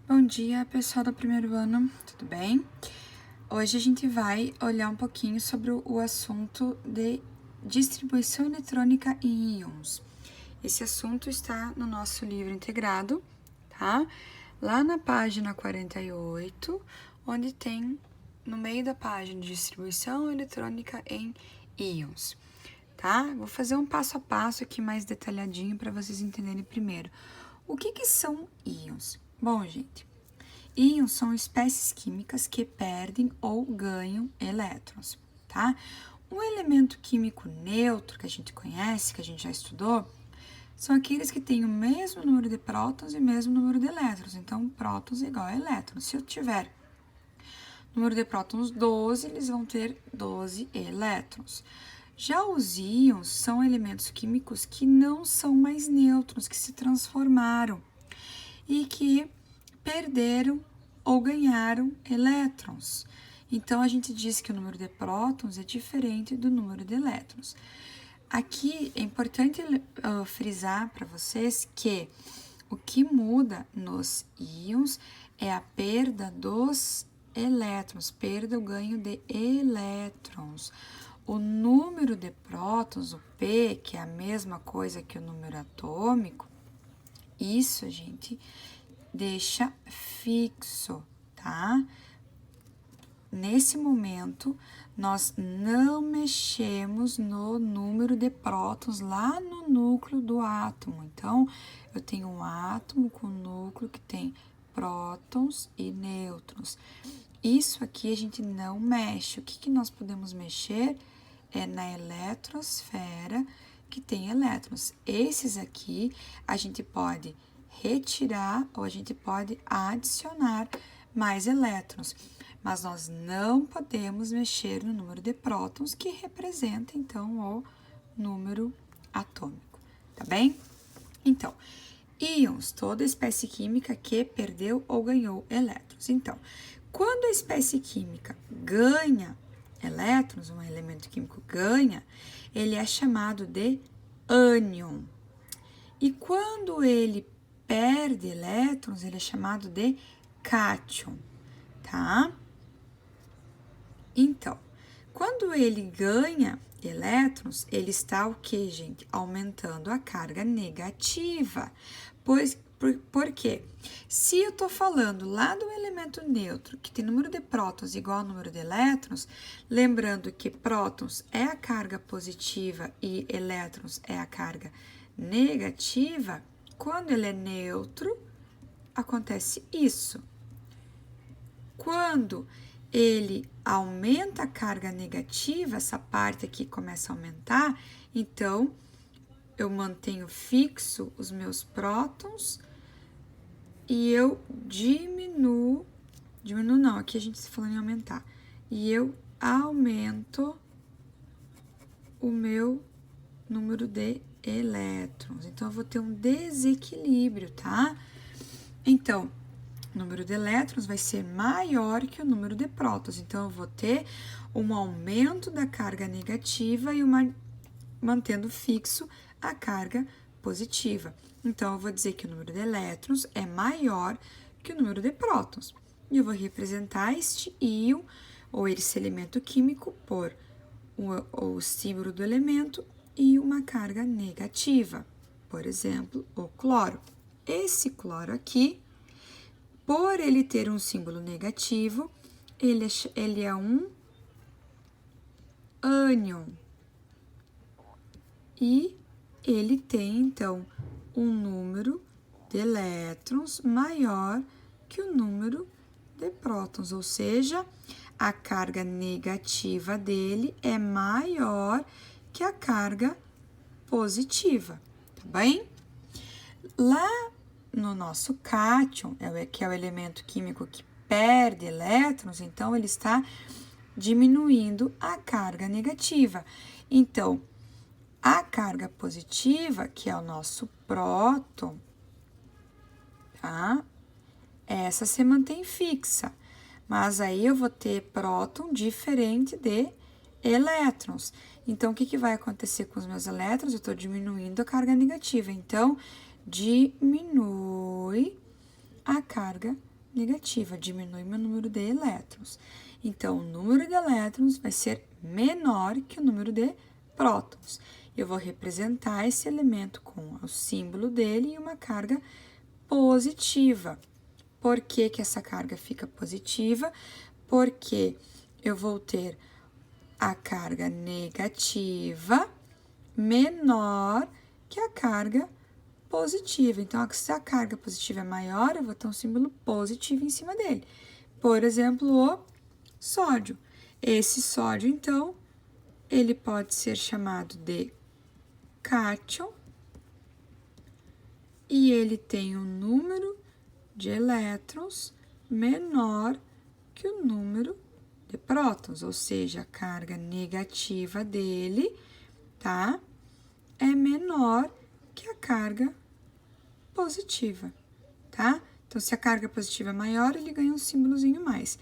Bom dia, pessoal do primeiro ano, tudo bem? Hoje a gente vai olhar um pouquinho sobre o assunto de distribuição eletrônica em íons. Esse assunto está no nosso livro integrado, tá? Lá na página 48, onde tem no meio da página distribuição eletrônica em íons, tá? Vou fazer um passo a passo aqui mais detalhadinho para vocês entenderem primeiro. O que são íons? Bom, gente, íons são espécies químicas que perdem ou ganham elétrons, tá? Um elemento químico neutro que a gente conhece, que a gente já estudou, são aqueles que têm o mesmo número de prótons e o mesmo número de elétrons. Então, prótons é igual a elétrons. Se eu tiver número de prótons 12, eles vão ter 12 elétrons. Já os íons são elementos químicos que não são mais nêutrons, que se transformaram e que perderam ou ganharam elétrons. Então, a gente diz que o número de prótons é diferente do número de elétrons. Aqui é importante frisar para vocês que o que muda nos íons é a perda dos elétrons, perda ou ganho de elétrons. O número de prótons, o P, que é a mesma coisa que o número atômico, isso a gente deixa fixo, tá? Nesse momento, nós não mexemos no número de prótons lá no núcleo do átomo. Então, eu tenho um átomo com núcleo que tem prótons e nêutrons. Isso aqui a gente não mexe. O que nós podemos mexer é na eletrosfera que tem elétrons. Esses aqui a gente pode retirar ou a gente pode adicionar mais elétrons, mas nós não podemos mexer no número de prótons, que representa então o número atômico, tá bem? Então, íons, toda espécie química que perdeu ou ganhou elétrons. Então, quando a espécie química ganha elétrons, um elemento químico ganha, ele é chamado de ânion. E quando ele perde elétrons, ele é chamado de cátion, tá? Então, quando ele ganha elétrons, ele está o que, gente? Aumentando a carga negativa. Por quê? Se eu tô falando lá do elemento neutro, que tem número de prótons igual ao número de elétrons, lembrando que prótons é a carga positiva e elétrons é a carga negativa, quando ele é neutro, acontece isso. Quando ele aumenta a carga negativa, essa parte aqui começa a aumentar, então eu mantenho fixo os meus prótons e eu diminuo não, aqui a gente está falando em aumentar, e eu aumento o meu número de elétrons. Então, eu vou ter um desequilíbrio, tá? Então, o número de elétrons vai ser maior que o número de prótons. Então, eu vou ter um aumento da carga negativa e mantendo fixo a carga positiva. Então, eu vou dizer que o número de elétrons é maior que o número de prótons. E eu vou representar este íon, ou esse elemento químico, por o símbolo do elemento e uma carga negativa. Por exemplo, o cloro. Esse cloro aqui, por ele ter um símbolo negativo, ele é um ânion. E ele tem, então, um número de elétrons maior que o número de prótons, ou seja, a carga negativa dele é maior que a carga positiva, tá bem? Lá no nosso cátion, que é o elemento químico que perde elétrons, então ele está diminuindo a carga negativa. Então, a carga positiva, que é o nosso próton, tá? Essa se mantém fixa, mas aí eu vou ter próton diferente de elétrons. Então, o que vai acontecer com os meus elétrons? Eu estou diminuindo a carga negativa, então, diminui a carga negativa, diminui meu número de elétrons. Então, o número de elétrons vai ser menor que o número de prótons. Eu vou representar esse elemento com o símbolo dele e uma carga positiva. Por que que essa carga fica positiva? Porque eu vou ter a carga negativa menor que a carga positiva. Então, se a carga positiva é maior, eu vou ter um símbolo positivo em cima dele. Por exemplo, o sódio. Esse sódio, então, ele pode ser chamado de cátion e ele tem um número de elétrons menor que o número de prótons, ou seja, a carga negativa dele, tá? É menor que a carga positiva, tá? Então, se a carga positiva é maior, ele ganha um símbolozinho mais.